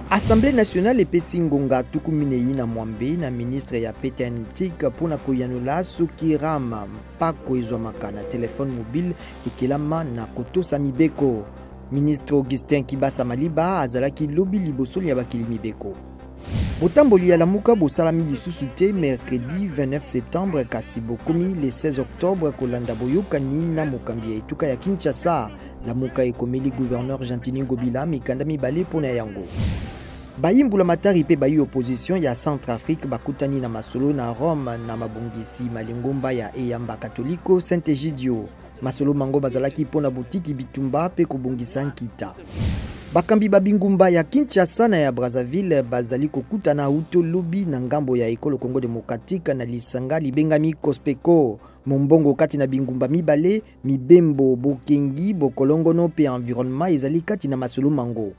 Assemblée nationale epesi ngonga tuku minei na mwambe na ministre ya PTNTIC pona koyanula soki rama mpako ezwamaka na telefone mobile ekelama na kotosa mibeko. Ministre Augustin Kibasa Maliba azalaki lobi liboso ya bakili mibeko. Botamboli ya lamuka bosalami lisusu te mercredi 29 septembre kasi bokomi le 16 octobre kolanda boyokani na mokambi ya etuka ya Kinshasa. Lamuka ekomeli gouverneur Gentini Ngobila mikanda mibale pona yango. Bayimbula matari pe bayi opposition ya Centrafrique bakutani na masolo na Rome na mabongisi malingomba ya Eyamba Katoliko Saint-Egidio. Masolo mango bazalaki pona botiki bitumba pe kobongisa nkita. Bakambi babingumba ya Kinshasa na ya Brazzaville bazali kokutana uto lobi na ngambo ya ekolo Congo Démocratique na lisanga libengami Kospeko. Mombongo kati na bingumba mibale, mibembo, bokengi, bokolongono pe environnement ezali kati na masolo mango.